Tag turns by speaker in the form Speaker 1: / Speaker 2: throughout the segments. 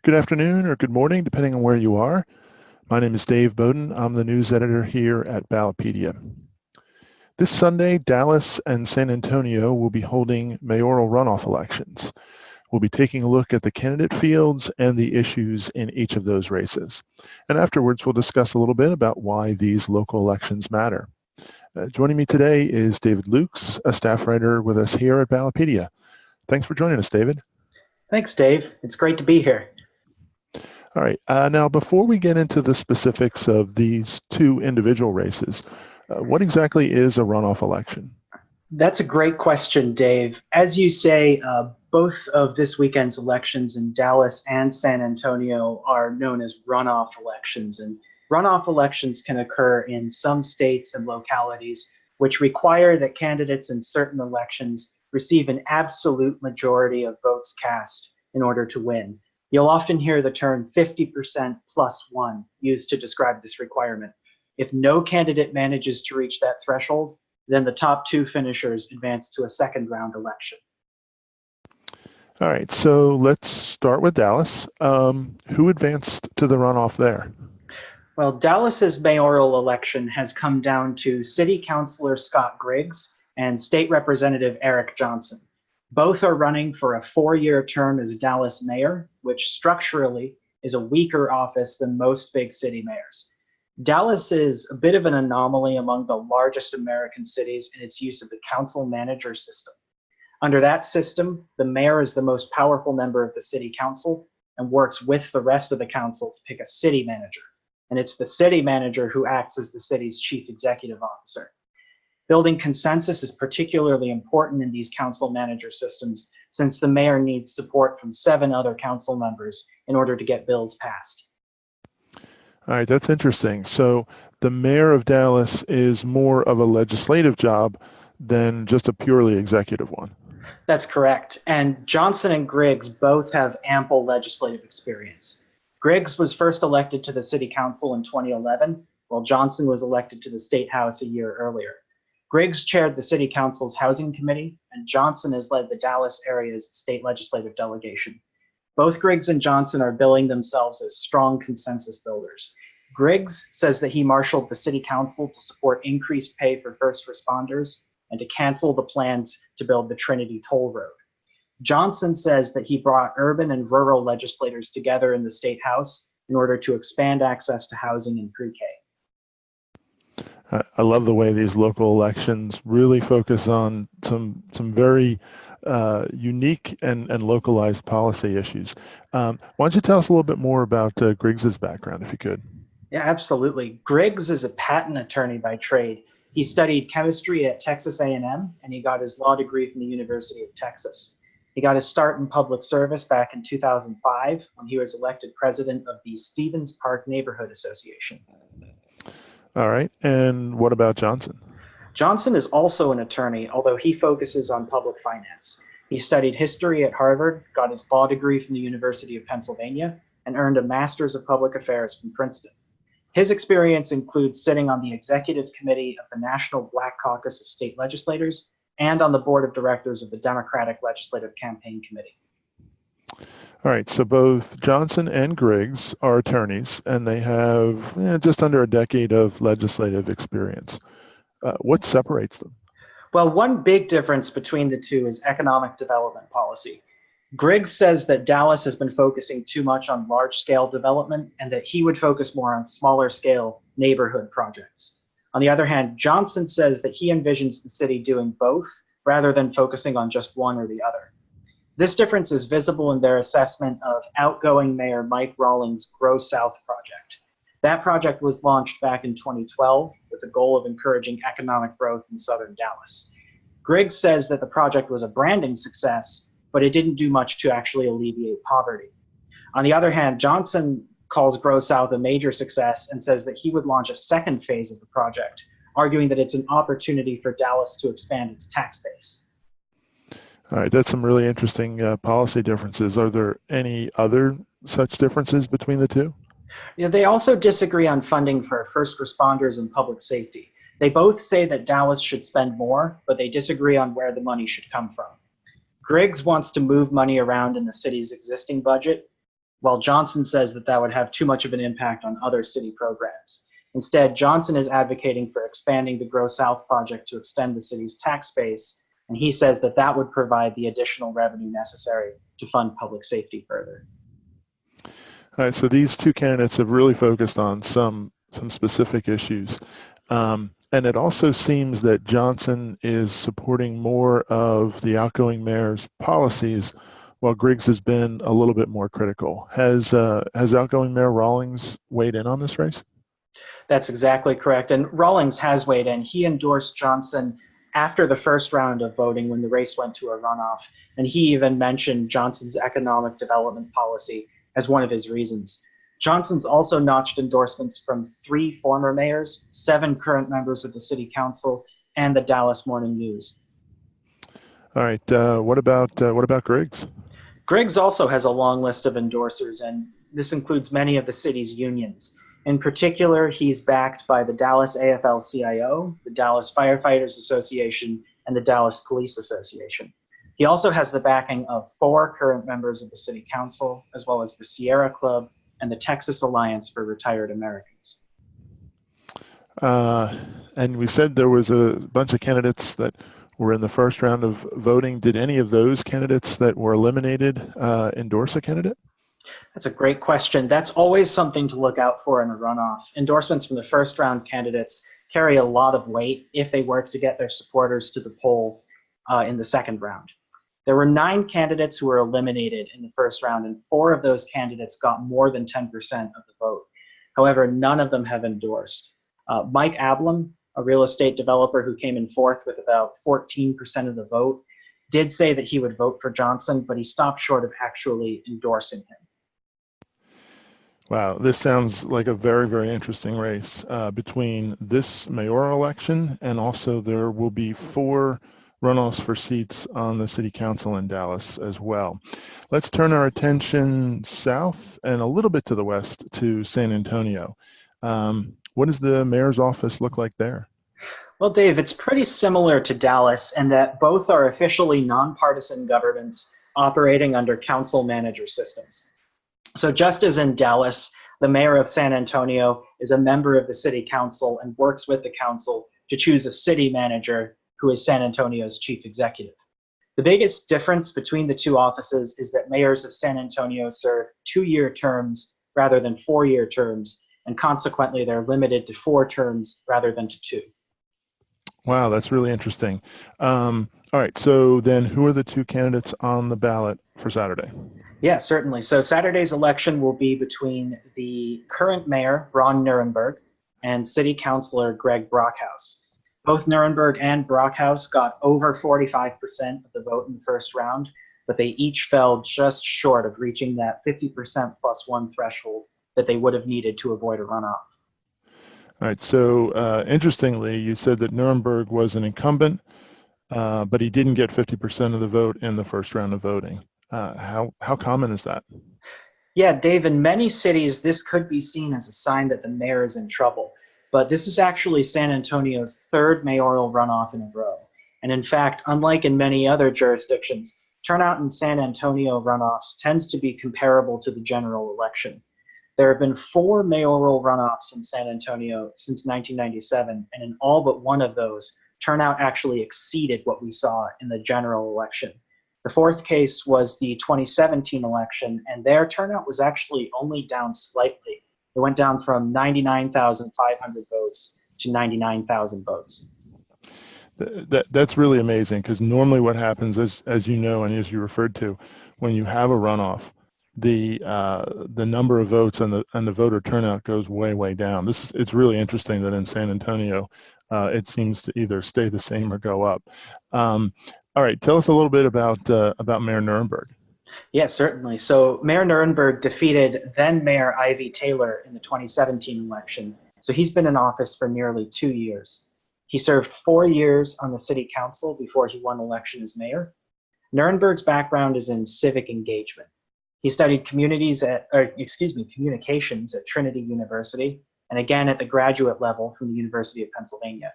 Speaker 1: Good afternoon or good morning, depending on where you are. My name is Dave Bowden. I'm the news editor here at Ballotpedia. This Sunday, Dallas and San Antonio will be holding mayoral runoff elections. We'll be taking a look at the candidate fields and the issues in each of those races. And afterwards, we'll discuss a little bit about why these local elections matter. Joining me today is David Lukes, a staff writer with us here at Ballotpedia. Thanks for joining us, David.
Speaker 2: Thanks, Dave. It's great to be here.
Speaker 1: All right. Now, before we get into the specifics of these two individual races, what exactly is a runoff election?
Speaker 2: That's a great question, Dave. As you say, both of this weekend's elections in Dallas and San Antonio are known as runoff elections. And runoff elections can occur in some states and localities which require that candidates in certain elections receive an absolute majority of votes cast in order to win. You'll often hear the term 50% plus one used to describe this requirement. If no candidate manages to reach that threshold, then the top two finishers advance to a second round election.
Speaker 1: All right, so let's start with Dallas. Who advanced to the runoff there?
Speaker 2: Well, Dallas's mayoral election has come down to City Councilor Scott Griggs and State Representative Eric Johnson. Both are running for a 4-year term as Dallas mayor, which structurally is a weaker office than most big city mayors. Dallas is a bit of an anomaly among the largest American cities in its use of the council manager system. Under that system, the mayor is the most powerful member of the city council and works with the rest of the council to pick a city manager. And it's the city manager who acts as the city's chief executive officer. Building consensus is particularly important in these council manager systems since the mayor needs support from 7 other council members in order to get bills passed.
Speaker 1: All right, that's interesting. So the mayor of Dallas is more of a legislative job than just a purely executive one.
Speaker 2: That's correct. And Johnson and Griggs both have ample legislative experience. Griggs was first elected to the city council in 2011, while Johnson was elected to the state house a year earlier. Griggs chaired the city council's housing committee, and Johnson has led the Dallas area's state legislative delegation. Both Griggs and Johnson are billing themselves as strong consensus builders. Griggs says that he marshaled the city council to support increased pay for first responders and to cancel the plans to build the Trinity Toll Road. Johnson says that he brought urban and rural legislators together in the state house in order to expand access to housing in pre-K.
Speaker 1: I love the way these local elections really focus on some very unique and localized policy issues. Why don't you tell us a little bit more about Griggs's background, if you could?
Speaker 2: Yeah, absolutely. Griggs is a patent attorney by trade. He studied chemistry at Texas A&M, and he got his law degree from the University of Texas. He got his start in public service back in 2005 when he was elected president of the Stevens Park Neighborhood Association.
Speaker 1: All right, and what about Johnson?
Speaker 2: Johnson is also an attorney, although he focuses on public finance. He studied history at Harvard, got his law degree from the University of Pennsylvania, and earned a master's of public affairs from Princeton. His experience includes sitting on the executive committee of the National Black Caucus of State Legislators and on the board of directors of the Democratic Legislative Campaign Committee.
Speaker 1: All right, so both Johnson and Griggs are attorneys, and they have just under a decade of legislative experience. What separates them?
Speaker 2: Well, one big difference between the two is economic development policy. Griggs says that Dallas has been focusing too much on large-scale development and that he would focus more on smaller-scale neighborhood projects. On the other hand, Johnson says that he envisions the city doing both rather than focusing on just one or the other. This difference is visible in their assessment of outgoing Mayor Mike Rawlings' Grow South project. That project was launched back in 2012 with the goal of encouraging economic growth in southern Dallas. Griggs says that the project was a branding success, but it didn't do much to actually alleviate poverty. On the other hand, Johnson calls Grow South a major success and says that he would launch a second phase of the project, arguing that it's an opportunity for Dallas to expand its tax base.
Speaker 1: All right, that's some really interesting policy differences. Are there any other such differences between the two?
Speaker 2: Yeah, they also disagree on funding for first responders and public safety. They both say that Dallas should spend more, but they disagree on where the money should come from. Griggs wants to move money around in the city's existing budget, while Johnson says that that would have too much of an impact on other city programs. Instead, Johnson is advocating for expanding the Grow South project to extend the city's tax base, and he says that that would provide the additional revenue necessary to fund public safety further.
Speaker 1: All right, so these two candidates have really focused on some specific issues. And it also seems that Johnson is supporting more of the outgoing mayor's policies, while Griggs has been a little bit more critical. Has outgoing Mayor Rawlings weighed in on this race?
Speaker 2: That's exactly correct. And Rawlings has weighed in. He endorsed Johnson after the first round of voting when the race went to a runoff. And he even mentioned Johnson's economic development policy as one of his reasons. Johnson's also notched endorsements from 3 former mayors, 7 current members of the city council, and the Dallas Morning News.
Speaker 1: All right. What about Griggs?
Speaker 2: Griggs also has a long list of endorsers, and this includes many of the city's unions. In particular, he's backed by the Dallas AFL-CIO, the Dallas Firefighters Association, and the Dallas Police Association. He also has the backing of 4 current members of the city council, as well as the Sierra Club and the Texas Alliance for Retired Americans.
Speaker 1: And we said there was a bunch of candidates that were in the first round of voting. Did any of those candidates that were eliminated endorse a candidate?
Speaker 2: That's a great question. That's always something to look out for in a runoff. Endorsements from the first round candidates carry a lot of weight if they work to get their supporters to the poll in the second round. There were 9 candidates who were eliminated in the first round, and 4 of those candidates got more than 10% of the vote. However, none of them have endorsed. Mike Ablin, a real estate developer who came in 4th with about 14% of the vote, did say that he would vote for Johnson, but he stopped short of actually endorsing him.
Speaker 1: Wow, this sounds like a very, very interesting race between this mayoral election, and also there will be 4 runoffs for seats on the city council in Dallas as well. Let's turn our attention south and a little bit to the west to San Antonio. What does the mayor's office look like there?
Speaker 2: Well, Dave, it's pretty similar to Dallas in that both are officially nonpartisan governments operating under council manager systems. So just as in Dallas, the mayor of San Antonio is a member of the city council and works with the council to choose a city manager who is San Antonio's chief executive. The biggest difference between the 2 offices is that mayors of San Antonio serve 2-year terms rather than 4-year terms, and consequently they're limited to 4 terms rather than to 2.
Speaker 1: Wow, that's really interesting. All right, so then who are the 2 candidates on the ballot for Saturday?
Speaker 2: Yeah, certainly. So Saturday's election will be between the current mayor, Ron Nirenberg, and city councilor Greg Brockhouse. Both Nirenberg and Brockhouse got over 45% of the vote in the first round, but they each fell just short of reaching that 50% plus 1 threshold that they would have needed to avoid a runoff.
Speaker 1: All right, so interestingly, you said that Nirenberg was an incumbent, but he didn't get 50% of the vote in the first round of voting. How common is that?
Speaker 2: Yeah, Dave, in many cities, this could be seen as a sign that the mayor is in trouble. But this is actually San Antonio's 3rd mayoral runoff in a row. And in fact, unlike in many other jurisdictions, turnout in San Antonio runoffs tends to be comparable to the general election. There have been 4 mayoral runoffs in San Antonio since 1997, and in all but one of those, turnout actually exceeded what we saw in the general election. The 4th case was the 2017 election, and their turnout was actually only down slightly. It went down from 99,500 votes to 99,000 votes.
Speaker 1: That's really amazing, because normally what happens, as you know and as you referred to, when you have a runoff, the number of votes and the voter turnout goes way down. It's really interesting that in San Antonio, it seems to either stay the same or go up. All right, tell us a little bit about Mayor Nirenberg.
Speaker 2: Yeah, certainly. So Mayor Nirenberg defeated then Mayor Ivy Taylor in the 2017 election. So he's been in office for nearly 2 years. He served 4 years on the city council before he won election as mayor. Nirenberg's background is in civic engagement. He studied communications at Trinity University, and again at the graduate level from the University of Pennsylvania.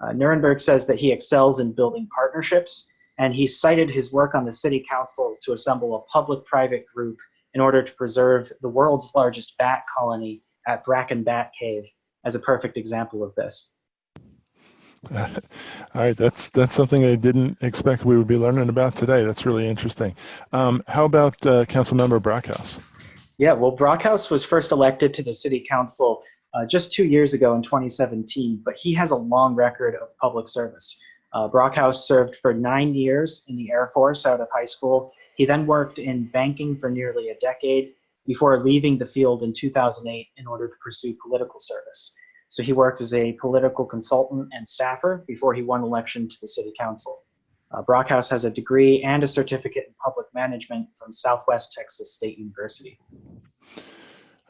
Speaker 2: Nirenberg says that he excels in building partnerships, and he cited his work on the city council to assemble a public-private group in order to preserve the world's largest bat colony at Bracken Bat Cave as a perfect example of this.
Speaker 1: All right, that's something I didn't expect we would be learning about today. That's really interesting. How about Councilmember Brockhouse?
Speaker 2: Yeah, well, Brockhouse was first elected to the city council just 2 years ago in 2017, but he has a long record of public service. Brockhouse served for 9 years in the Air Force out of high school. He then worked in banking for nearly a decade before leaving the field in 2008 in order to pursue political service. So he worked as a political consultant and staffer before he won election to the city council. Brockhouse has a degree and a certificate in public management from Southwest Texas State University.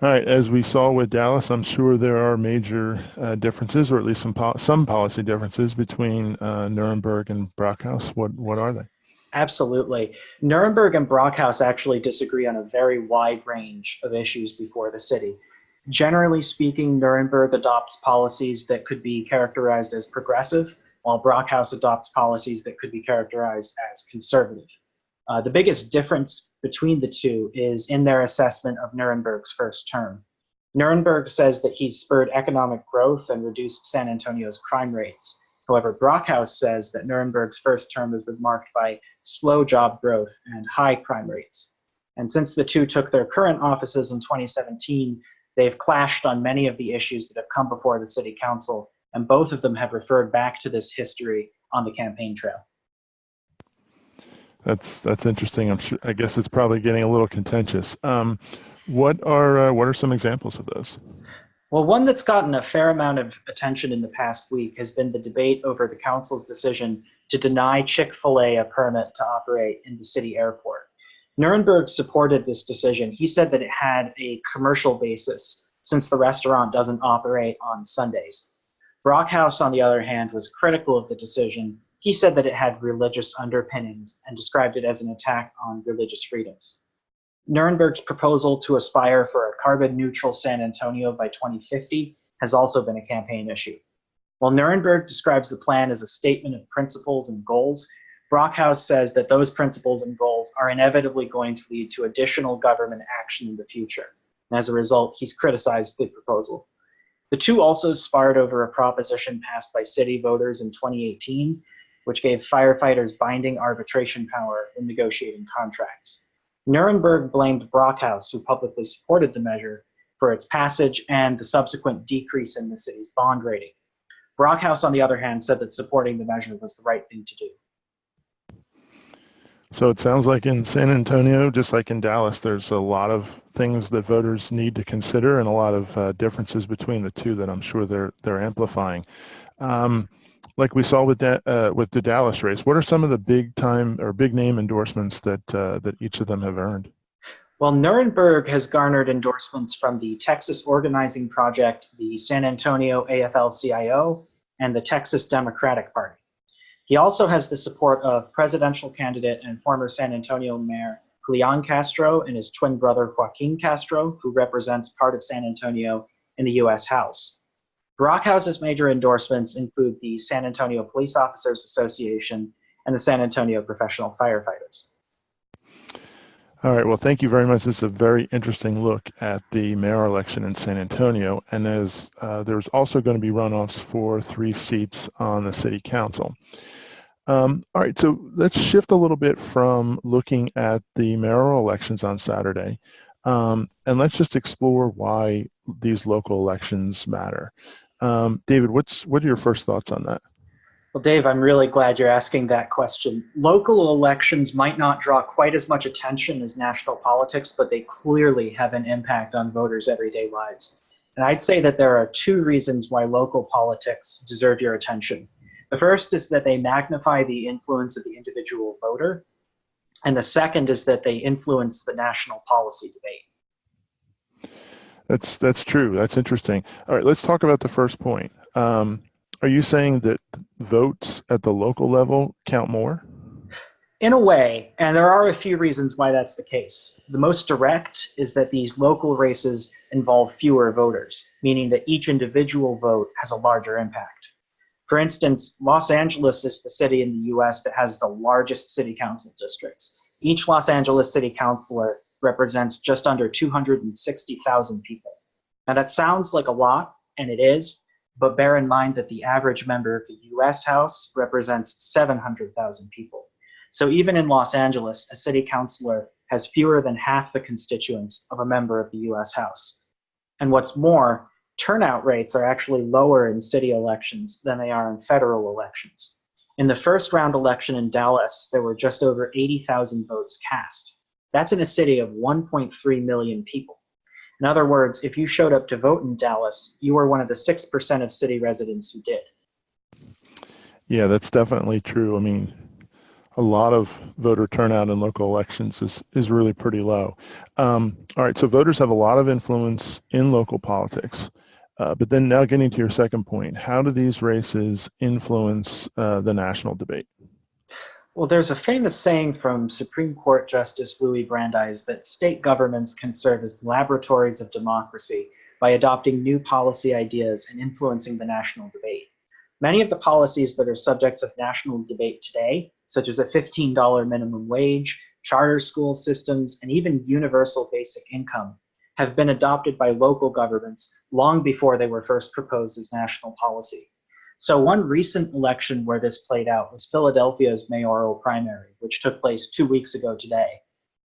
Speaker 1: All right, as we saw with Dallas, I'm sure there are major differences, or at least some policy differences between Nuremberg and Brockhouse. What are they?
Speaker 2: Absolutely. Nuremberg and Brockhouse actually disagree on a very wide range of issues before the city. Generally speaking, Nuremberg adopts policies that could be characterized as progressive, while Brockhouse adopts policies that could be characterized as conservative. The biggest difference between the two is in their assessment of Nuremberg's first term. Nuremberg says that he's spurred economic growth and reduced San Antonio's crime rates. However, Brockhouse says that Nuremberg's first term has been marked by slow job growth and high crime rates. And since the two took their current offices in 2017, they've clashed on many of the issues that have come before the city council, and both of them have referred back to this history on the campaign trail.
Speaker 1: That's interesting. I guess it's probably getting a little contentious. What are some examples of those?
Speaker 2: Well, one that's gotten a fair amount of attention in the past week has been the debate over the council's decision to deny Chick-fil-A a permit to operate in the city airport. Nuremberg supported this decision. He said that it had a commercial basis since the restaurant doesn't operate on Sundays. Brockhouse, on the other hand, was critical of the decision. He said that it had religious underpinnings and described it as an attack on religious freedoms. Nuremberg's proposal to aspire for a carbon-neutral San Antonio by 2050 has also been a campaign issue. While Nuremberg describes the plan as a statement of principles and goals, Brockhouse says that those principles and goals are inevitably going to lead to additional government action in the future. And as a result, he's criticized the proposal. The two also sparred over a proposition passed by city voters in 2018, which gave firefighters binding arbitration power in negotiating contracts. Nuremberg blamed Brockhouse, who publicly supported the measure, for its passage and the subsequent decrease in the city's bond rating. Brockhouse, on the other hand, said that supporting the measure was the right thing to do.
Speaker 1: So it sounds like in San Antonio, just like in Dallas, there's a lot of things that voters need to consider and a lot of differences between the two that I'm sure they're amplifying. Like we saw with the Dallas race, what are some of the big name endorsements that each of them have earned?
Speaker 2: Well, Nuremberg has garnered endorsements from the Texas Organizing Project, the San Antonio AFL-CIO, and the Texas Democratic Party. He also has the support of presidential candidate and former San Antonio Mayor Julian Castro and his twin brother Joaquin Castro, who represents part of San Antonio in the U.S. House. Brockhouse's major endorsements include the San Antonio Police Officers Association and the San Antonio Professional Firefighters.
Speaker 1: All right, well, thank you very much. This is a very interesting look at the mayoral election in San Antonio. And as there's also going to be runoffs for 3 seats on the city council. All right, so let's shift a little bit from looking at the mayoral elections on Saturday. And let's just explore why these local elections matter. David, what are your first thoughts on that?
Speaker 2: Well, Dave, I'm really glad you're asking that question. Local elections might not draw quite as much attention as national politics, but they clearly have an impact on voters' everyday lives. And I'd say that there are 2 reasons why local politics deserve your attention. The first is that they magnify the influence of the individual voter, and the second is that they influence the national policy debate.
Speaker 1: That's true. That's interesting. All right, let's talk about the first point. Are you saying that votes at the local level count more?
Speaker 2: In a way, and there are a few reasons why that's the case. The most direct is that these local races involve fewer voters, meaning that each individual vote has a larger impact. For instance, Los Angeles is the city in the US that has the largest city council districts. Each Los Angeles city councilor represents just under 260,000 people. Now that sounds like a lot, and it is, but bear in mind that the average member of the US House represents 700,000 people. So even in Los Angeles, a city councilor has fewer than half the constituents of a member of the US House. And what's more, turnout rates are actually lower in city elections than they are in federal elections. In the first round election in Dallas, there were just over 80,000 votes cast. That's in a city of 1.3 million people. In other words, if you showed up to vote in Dallas, you were one of the 6% of city residents who did.
Speaker 1: Yeah, that's definitely true. I mean, a lot of voter turnout in local elections is really pretty low. All right, so voters have a lot of influence in local politics. But then now getting to your second point, how do these races influence the national debate?
Speaker 2: Well, there's a famous saying from Supreme Court Justice Louis Brandeis that state governments can serve as laboratories of democracy by adopting new policy ideas and influencing the national debate. Many of the policies that are subjects of national debate today, such as a $15 minimum wage, charter school systems, and even universal basic income, have been adopted by local governments long before they were first proposed as national policy. So one recent election where this played out was Philadelphia's mayoral primary, which took place 2 weeks ago today.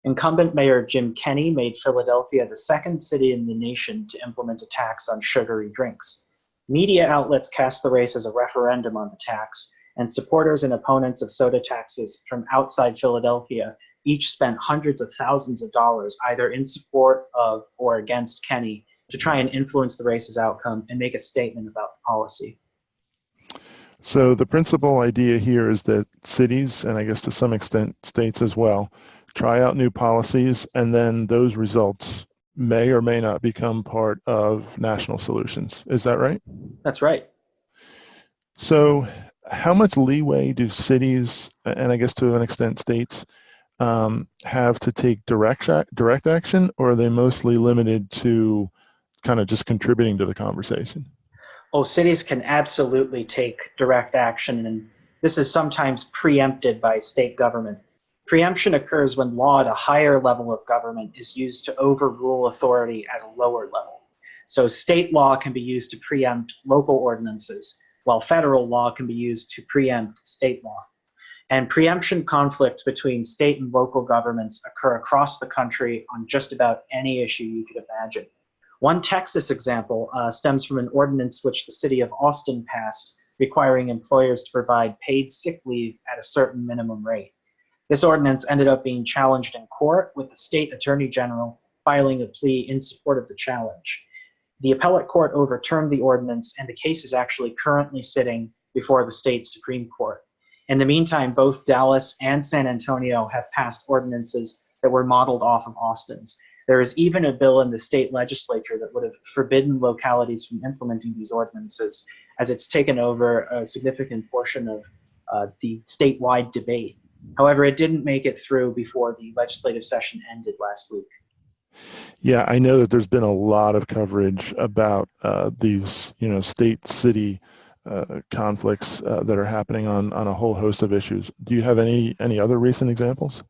Speaker 2: Incumbent Mayor Jim Kenney made Philadelphia the second city in the nation to implement a tax on sugary drinks. Media outlets cast the race as a referendum on the tax, and supporters and opponents of soda taxes from outside Philadelphia each spent hundreds of thousands of dollars either in support of or against Kenney to try and influence the race's outcome and make a statement about the policy.
Speaker 1: So the principal idea here is that cities, and I guess to some extent states as well, try out new policies, and then those results may or may not become part of national solutions. Is that right?
Speaker 2: That's right.
Speaker 1: So how much leeway do cities, and I guess to an extent states, have to take direct action, or are they mostly limited to kind of just contributing to the conversation?
Speaker 2: Oh, cities can absolutely take direct action, and this is sometimes preempted by state government. Preemption occurs when law at a higher level of government is used to overrule authority at a lower level. So state law can be used to preempt local ordinances, while federal law can be used to preempt state law. And preemption conflicts between state and local governments occur across the country on just about any issue you could imagine. One Texas example stems from an ordinance which the city of Austin passed requiring employers to provide paid sick leave at a certain minimum rate. This ordinance ended up being challenged in court, with the state attorney general filing a plea in support of the challenge. The appellate court overturned the ordinance, and the case is actually currently sitting before the state Supreme Court. In the meantime, both Dallas and San Antonio have passed ordinances that were modeled off of Austin's. There is even a bill in the state legislature that would have forbidden localities from implementing these ordinances, as it's taken over a significant portion of the statewide debate. However, it didn't make it through before the legislative session ended last week.
Speaker 1: Yeah, I know that there's been a lot of coverage about these, state-city conflicts that are happening on a whole host of issues. Do you have any other recent examples?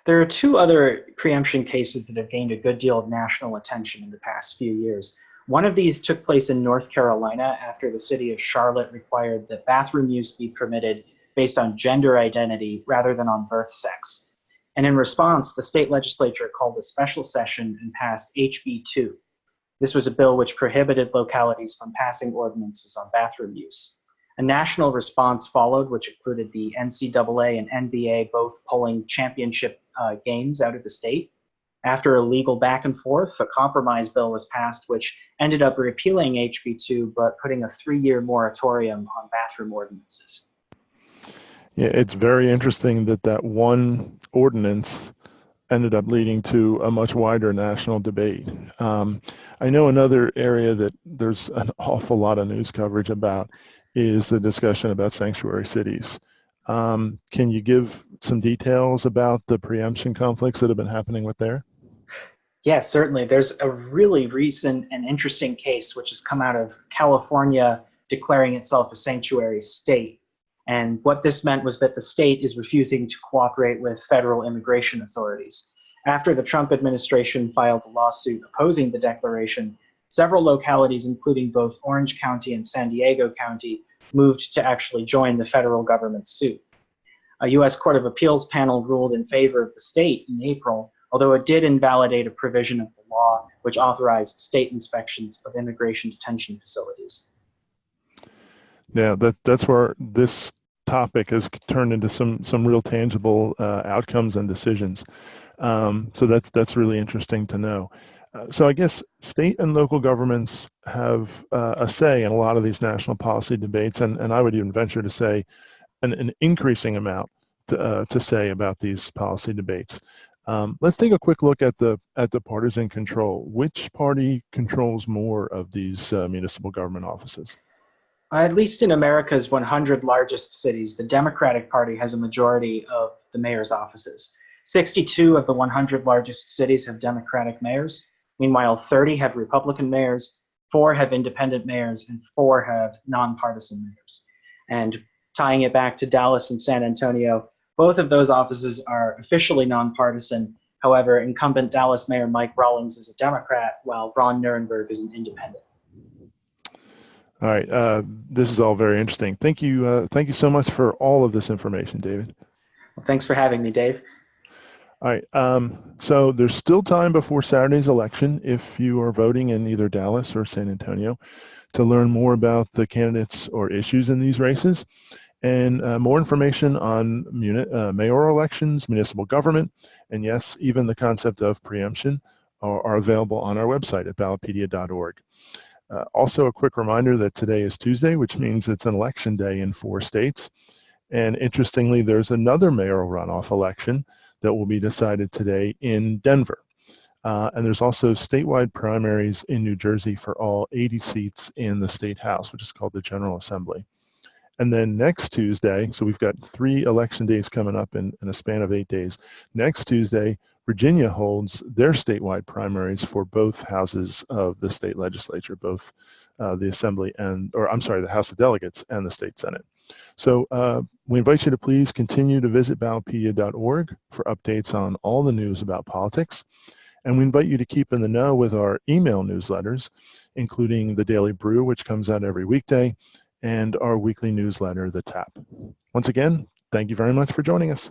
Speaker 2: There are two other preemption cases that have gained a good deal of national attention in the past few years. One of these took place in North Carolina after the city of Charlotte required that bathroom use be permitted based on gender identity rather than on birth sex. And in response, the state legislature called a special session and passed HB 2. This was a bill which prohibited localities from passing ordinances on bathroom use. A national response followed, which included the NCAA and NBA both pulling championship games out of the state. After a legal back and forth, a compromise bill was passed, which ended up repealing HB 2, but putting a 3-year moratorium on bathroom ordinances.
Speaker 1: Yeah, it's very interesting that one ordinance ended up leading to a much wider national debate. I know another area that there's an awful lot of news coverage about is the discussion about sanctuary cities. Can you give some details about the preemption conflicts that have been happening with there?
Speaker 2: Yes, certainly. There's a really recent and interesting case which has come out of California declaring itself a sanctuary state. And what this meant was that the state is refusing to cooperate with federal immigration authorities. After the Trump administration filed a lawsuit opposing the declaration, several localities, including both Orange County and San Diego County, moved to actually join the federal government's suit. A U.S. Court of Appeals panel ruled in favor of the state in April, although it did invalidate a provision of the law which authorized state inspections of immigration detention facilities.
Speaker 1: Yeah, that's where this topic has turned into some real tangible outcomes and decisions. So that's really interesting to know. So I guess state and local governments have a say in a lot of these national policy debates, and I would even venture to say an increasing amount to say about these policy debates. Let's take a quick look at the partisan control. Which party controls more of these municipal government offices?
Speaker 2: At least in America's 100 largest cities, the Democratic Party has a majority of the mayor's offices. 62 of the 100 largest cities have Democratic mayors. Meanwhile, 30 have Republican mayors, 4 have independent mayors, and 4 have nonpartisan mayors. And tying it back to Dallas and San Antonio, both of those offices are officially nonpartisan. However, incumbent Dallas Mayor Mike Rawlings is a Democrat, while Ron Nirenberg is an independent.
Speaker 1: All right, this is all very interesting. Thank you so much for all of this information, David.
Speaker 2: Well, thanks for having me, Dave.
Speaker 1: All right, so there's still time before Saturday's election if you are voting in either Dallas or San Antonio to learn more about the candidates or issues in these races. And more information on mayoral elections, municipal government, and yes, even the concept of preemption are available on our website at ballotpedia.org. Also, a quick reminder that today is Tuesday, which means it's an election day in 4 states. And interestingly, there's another mayoral runoff election that will be decided today in Denver. And there's also statewide primaries in New Jersey for all 80 seats in the state house, which is called the General Assembly. And then next Tuesday, so we've got 3 election days coming up in a span of 8 days. Next Tuesday, Virginia holds their statewide primaries for both houses of the state legislature, both the Assembly the House of Delegates and the State Senate. So we invite you to please continue to visit ballotpedia.org for updates on all the news about politics. And we invite you to keep in the know with our email newsletters, including the Daily Brew, which comes out every weekday, and our weekly newsletter, The Tap. Once again, thank you very much for joining us.